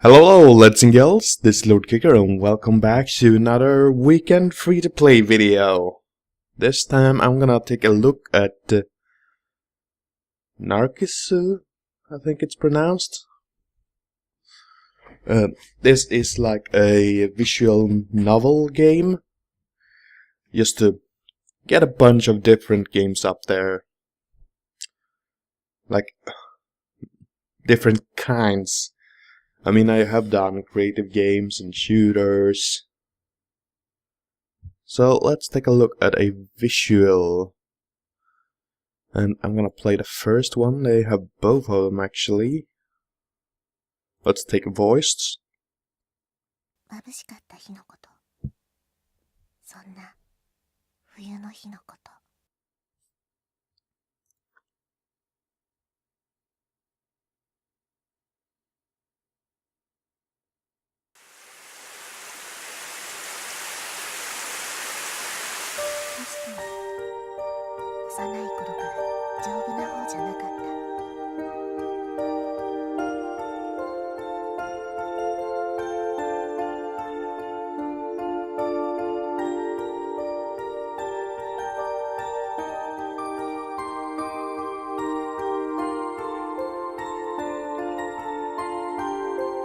Hello lads and girls, this is Lord Kicker and welcome back to another weekend free-to-play video. This time I'm gonna take a look at Narcissu, I think it's pronounced. This is like a visual novel game, just to get a bunch of different games up there. Like, different kinds. I mean, I have done creative games and shooters. So let's take a look at a visual. And I'm gonna play the first one. They have both of them actually. Let's take a voiced. 眩しかった日のこと。そんな冬の日のこと。確かに幼い頃から丈夫な方じゃなかった。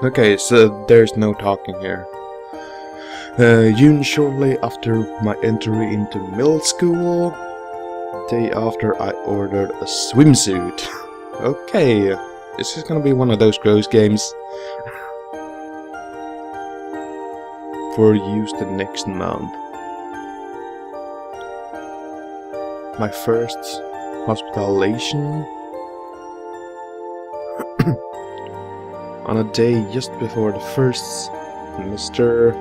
Okay, so there's no talking here. June shortly after my entry into middle school. Day after I ordered a swimsuit. Okay, this is gonna be one of those gross games. For use the next month. My first hospitalization. On a day just before the first semester.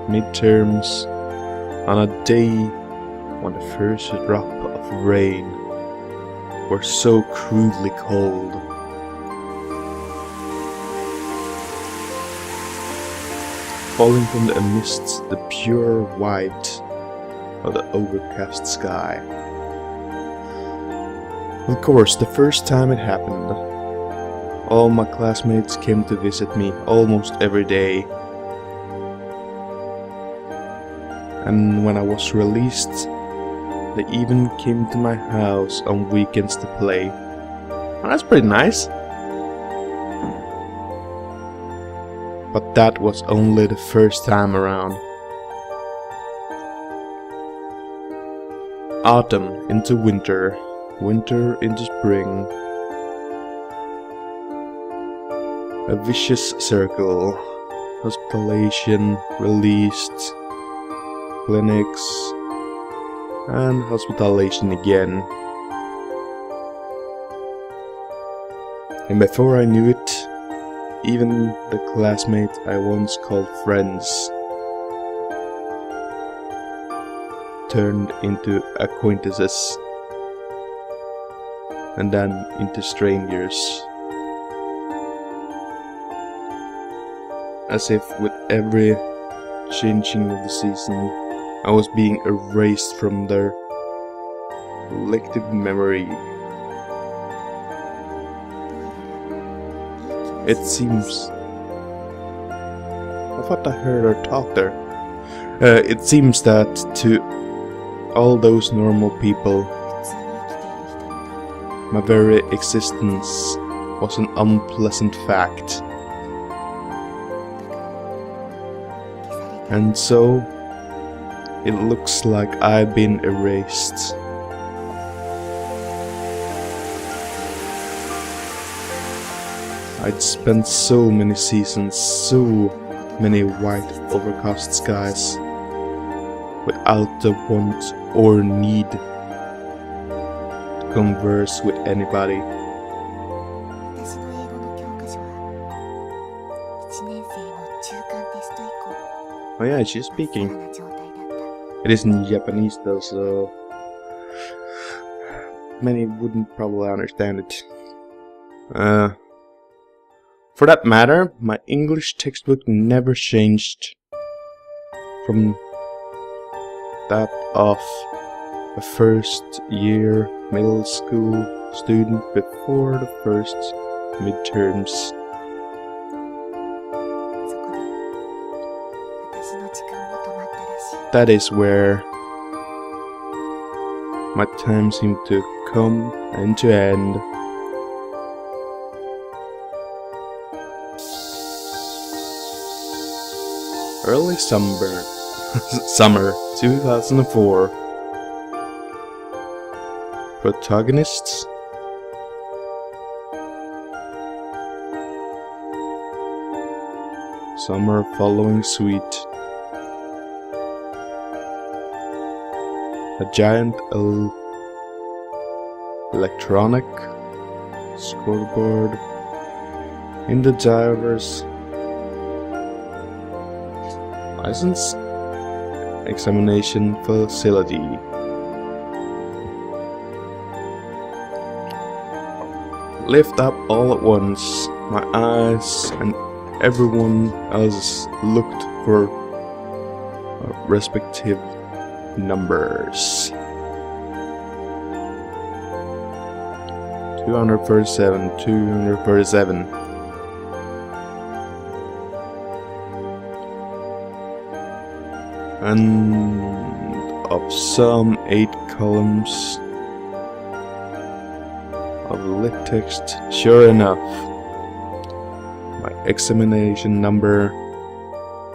Midterms. On a day when the first drop of rain were so crudely cold. Falling from the amidst the pure white of the overcast sky. Of course, the first time it happened, all my classmates came to visit me almost every day. And when I was released, they even came to my house on weekends to play. Well, that's pretty nice. But that was only the first time around. Autumn into winter. Winter into spring. A vicious circle. Hospitalization, released, clinics, and hospitalization again. And before I knew it, even the classmates I once called friends turned into acquaintances. And then into strangers. As if with every changing of the season, I was being erased from their collective memory. It seems... I thought I heard her talk there. It seems that to all those normal people, my very existence was an unpleasant fact. And so, it looks like I've been erased. I'd spent so many seasons, so many white overcast skies, without the want or need converse with anybody. Oh yeah, she's speaking. It is in Japanese though, so many wouldn't probably understand it. For that matter, my English textbook never changed from that of a first year middle school student before the first midterms. そこで私の時間も止まったらしい。 That is where my time seemed to come and to end. Early summer 2004. Protagonists: summer following suit. A giant electronic scoreboard in the driver's license examination facility. Lift up all at once, my eyes and everyone else looked for respective numbers. 237, 237. And of some 8 columns of lit text, sure enough, my examination number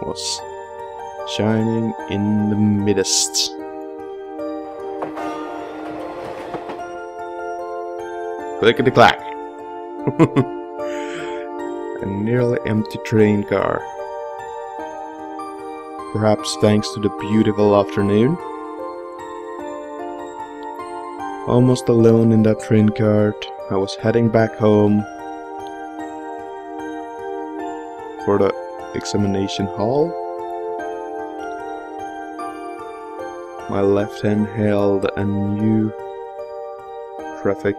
was shining in the midst. Clickety clack. A nearly empty train car. Perhaps thanks to the beautiful afternoon. Almost alone in that train cart, I was heading back home for the examination hall. My left hand held a new traffic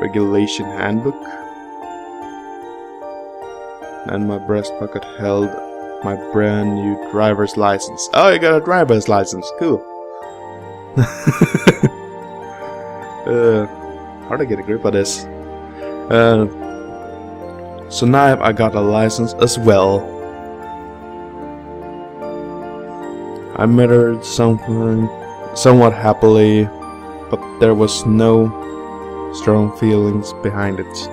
regulation handbook, and my breast pocket held my brand new driver's license. Oh, you got a driver's license, cool. Hard to get a grip of this. So now I got a license as well. I met her somewhat happily, but there was no strong feelings behind it.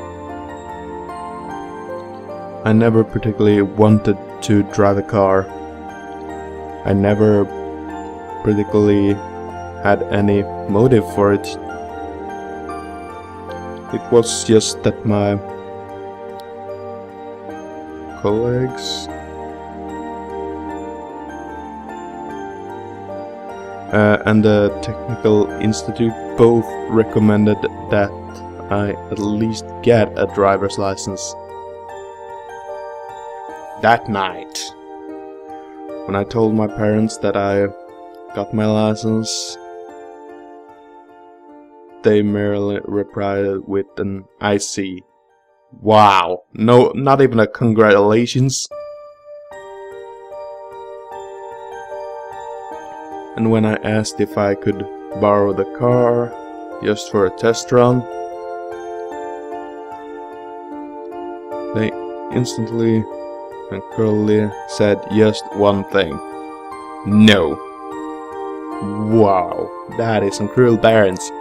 I never particularly wanted to drive a car. I never particularly had any motive for it. It was just that my colleagues and the Technical Institute both recommended that I at least get a driver's license. That night, when I told my parents that I got my license, they merely replied with an "I see." Wow, no, not even a congratulations. And when I asked if I could borrow the car just for a test run, they instantly and cruelly said just one thing: no. Wow, that is some cruel parents.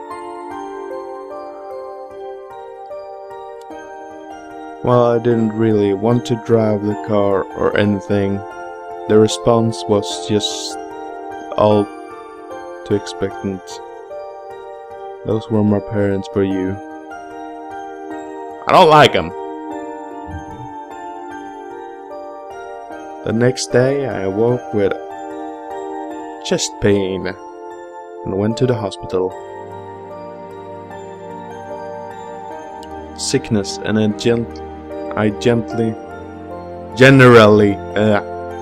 While I didn't really want to drive the car or anything, the response was just all too expectant. Those were my parents for you. I don't like them. The next day I awoke with chest pain and went to the hospital. Sickness and generally,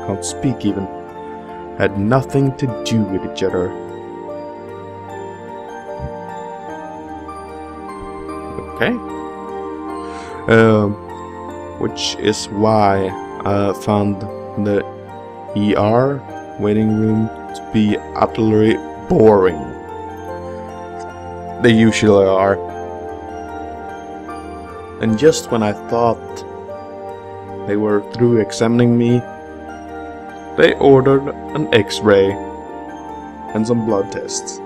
can't speak even, had nothing to do with each other. Okay. Which is why I found the ER waiting room to be utterly boring. They usually are. And just when I thought they were through examining me, they ordered an X-ray and some blood tests.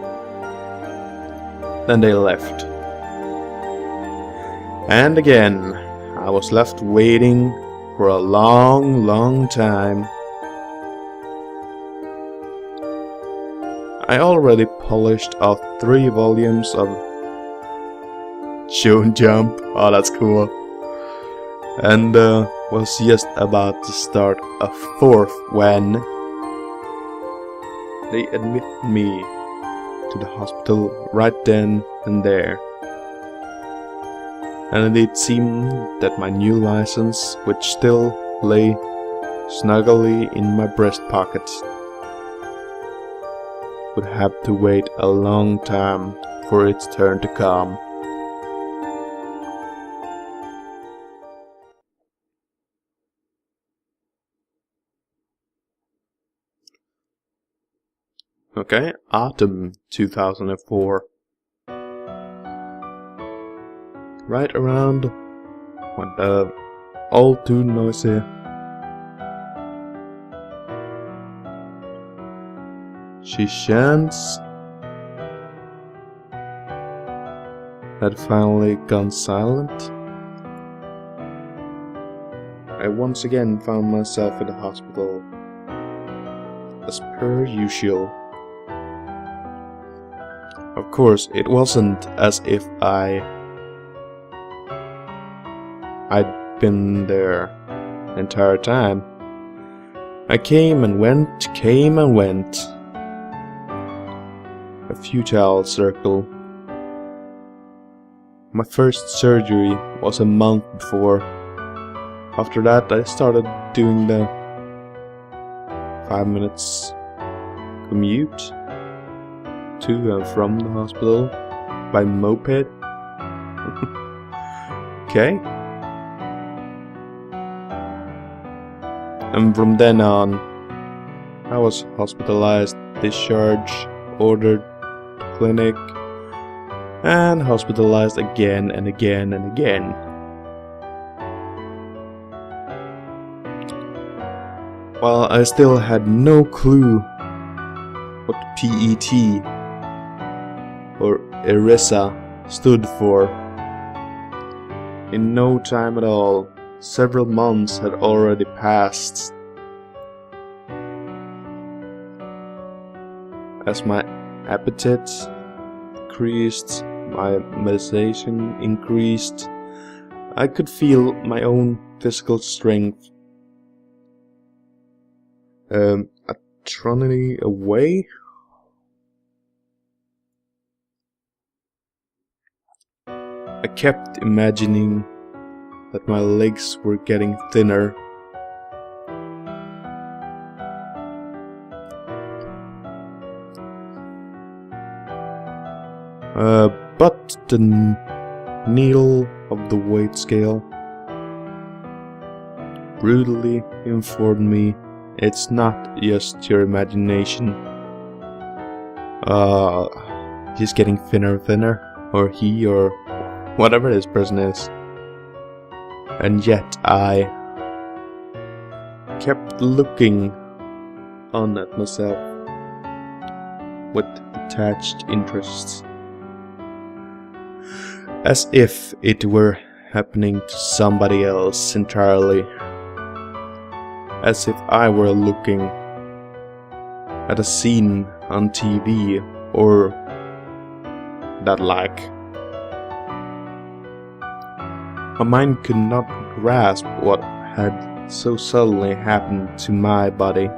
Then they left. And again, I was left waiting for a long time. I already polished out 3 volumes of Show and Jump. Oh, that's cool. And was just about to start a 4th when they admitted me to the hospital right then and there. And it seemed that my new license, which still lay snugly in my breast pocket, would have to wait a long time for its turn to come. Okay, autumn 2004. Right around when the all too noisy chants had finally gone silent, I once again found myself in the hospital, as per usual. Of course, it wasn't as if I'd been there the entire time. I came and went. A futile circle. My first surgery was a month before. After that, I started doing the 5 minutes commute to and from the hospital by moped. Okay. And from then on, I was hospitalized, discharged, ordered to clinic, and hospitalized again and again and again. While I still had no clue what PET or ERISA stood for. In no time at all, several months had already passed. As my appetite decreased, my meditation increased, I could feel my own physical strength atrophying away. I kept imagining that my legs were getting thinner. But the needle of the weight scale brutally informed me it's not just your imagination. He's getting thinner and thinner, or he, or whatever this person is. And yet I kept looking on at myself with detached interests, as if it were happening to somebody else entirely, as if I were looking at a scene on TV or that like. My mind could not grasp what had so suddenly happened to my body.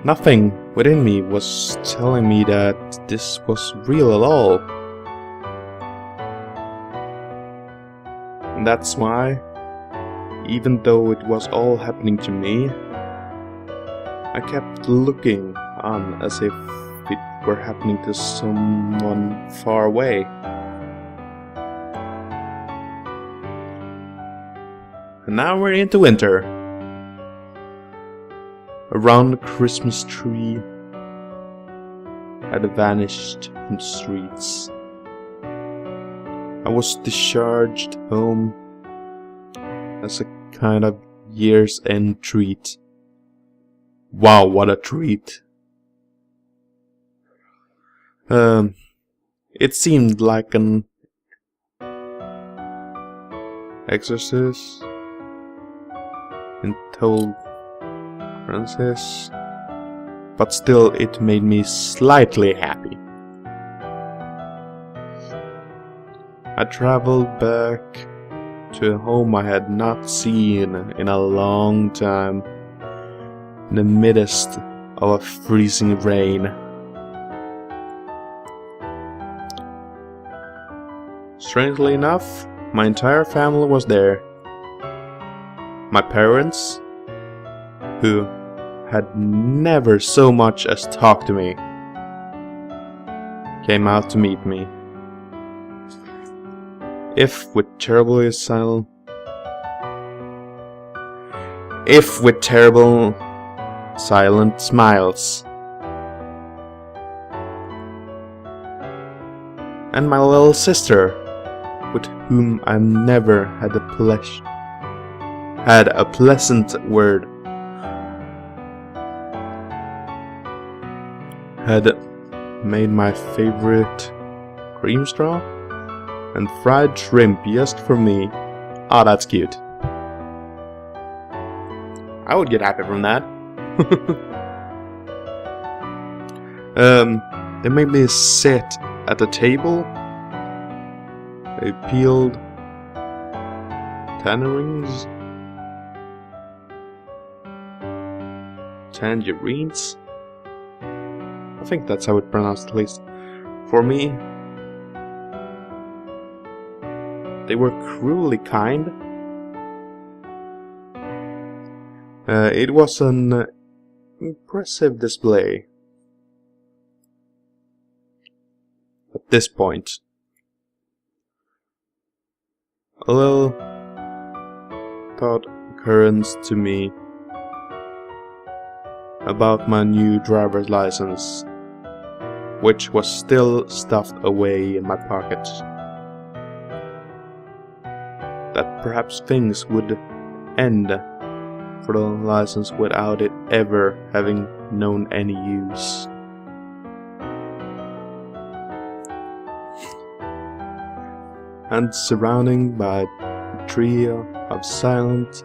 Nothing within me was telling me that this was real at all. And that's why, even though it was all happening to me, I kept looking on as if it were happening to someone far away. And now we're into winter. Around the Christmas tree had vanished from the streets. I was discharged home as a kind of year's end treat. Wow, what a treat! It seemed like an exercise in tolerances, but still it made me slightly happy. I traveled back to a home I had not seen in a long time, in the midst of a freezing rain. Strangely enough, my entire family was there. My parents, who had never so much as talked to me, came out to meet me. If with terrible silent smiles. And my little sister, with whom I never had a pleasant word, had made my favorite cream straw and fried shrimp just for me. Ah, that's cute. I would get happy from that. They made me sit at the table. They peeled tangerines, I think that's how it's pronounced, at least for me. They were cruelly kind. It was an impressive display. At this point, a little thought occurrence to me about my new driver's license, which was still stuffed away in my pocket. That perhaps things would end for the license without it ever having known any use. And surrounded by a trio of silent,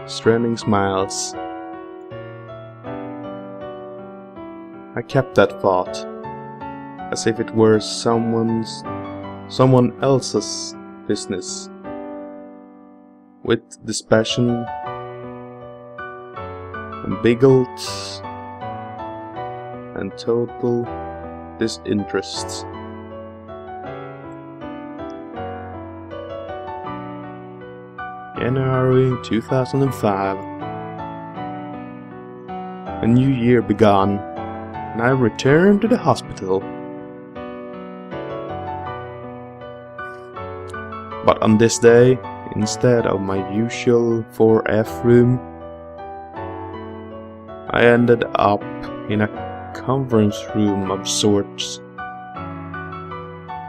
straining smiles, I kept that thought, as if it were someone else's business, with dispassion, ambiguity, and total disinterest. January 2005. A new year began, and I returned to the hospital. But on this day, instead of my usual 4F room, I ended up in a conference room of sorts.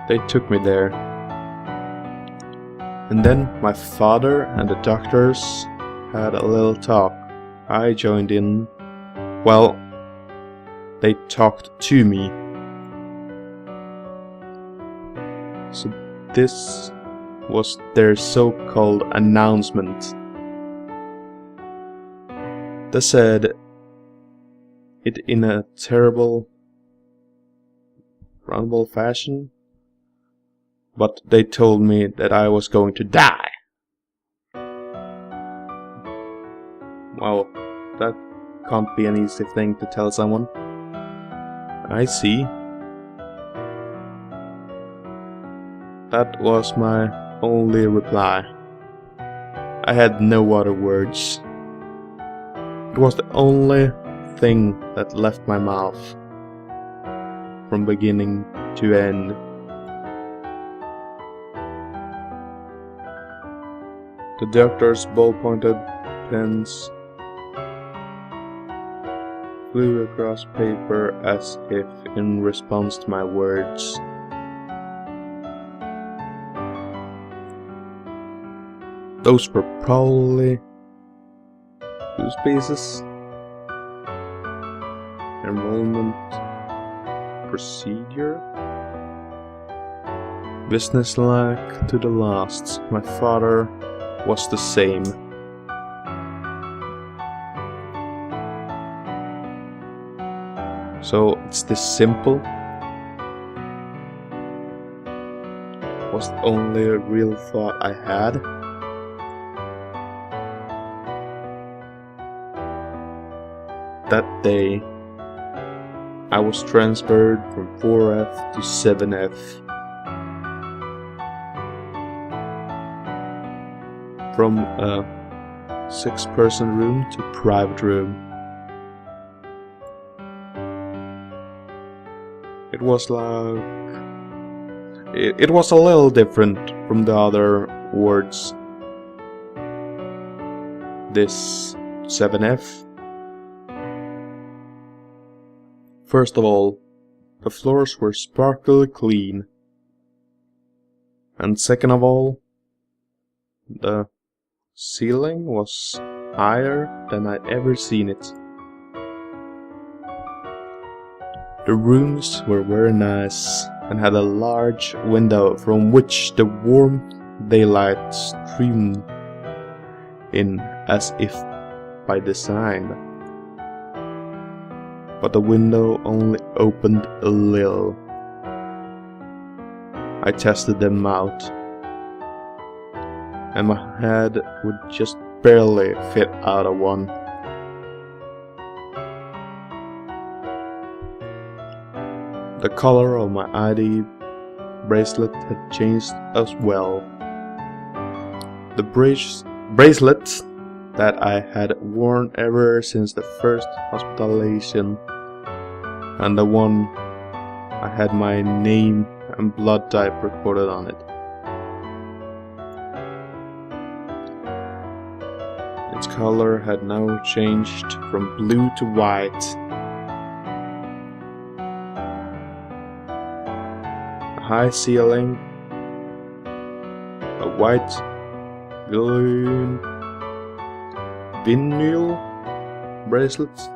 They took me there. And then my father and the doctors had a little talk. I joined in. Well, they talked to me. So this was their so-called announcement. They said it in a terrible, roundabout fashion, but they told me that I was going to die. Well, that can't be an easy thing to tell someone. I see. That was my only reply. I had no other words. It was the only thing that left my mouth, from beginning to end. The doctor's ball-pointed pens flew across paper as if in response to my words. Those were probably use pieces. Enrollment procedure. Businesslike to the last. My father was the same. So it's this simple. Was the only real thought I had. That day, I was transferred from 4F to 7F. From a 6-person room to private room. It was like... It was a little different from the other wards. This 7F. First of all, the floors were sparkly clean. And second of all, the ceiling was higher than I'd ever seen it. The rooms were very nice and had a large window from which the warm daylight streamed in as if by design. But the window only opened a little. I tested them out, and my head would just barely fit out of one. The color of my ID bracelet had changed as well. The bracelet that I had worn ever since the first hospitalization, and the one I had my name and blood type recorded on it. Its color had now changed from blue to white. A high ceiling, a white vinyl bracelet,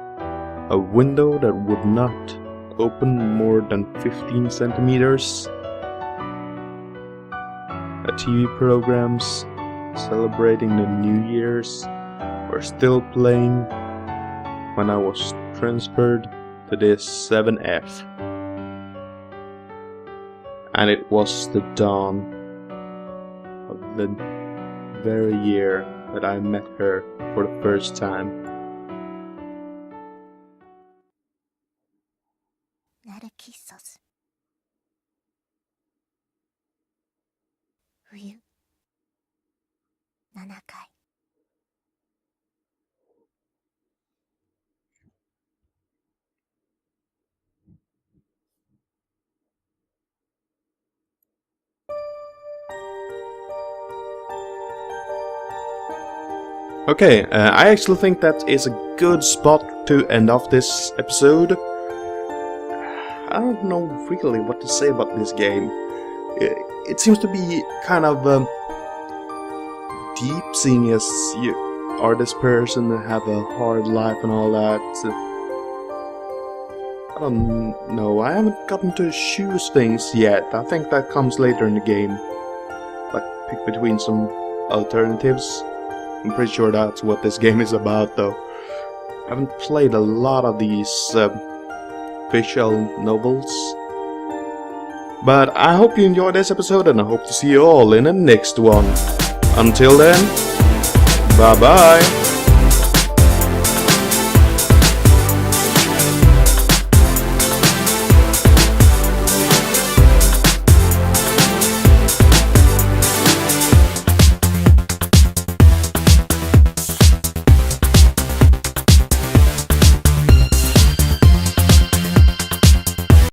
a window that would not open more than 15 centimeters, a TV programs celebrating the New Year's were still playing when I was transferred to this 7F. And it was the dawn of the very year that I met her for the first time. Narcissu. 冬7回。 Okay, I actually think that is a good spot to end off this episode. I don't know really what to say about this game. It seems to be kind of deep, seeing as you are this person and have a hard life and all that. I don't know, I haven't gotten to choose things yet. I think that comes later in the game. Like, pick between some alternatives. I'm pretty sure that's what this game is about, though. I haven't played a lot of these visual novels. But I hope you enjoyed this episode, and I hope to see you all in the next one. Until then, bye bye!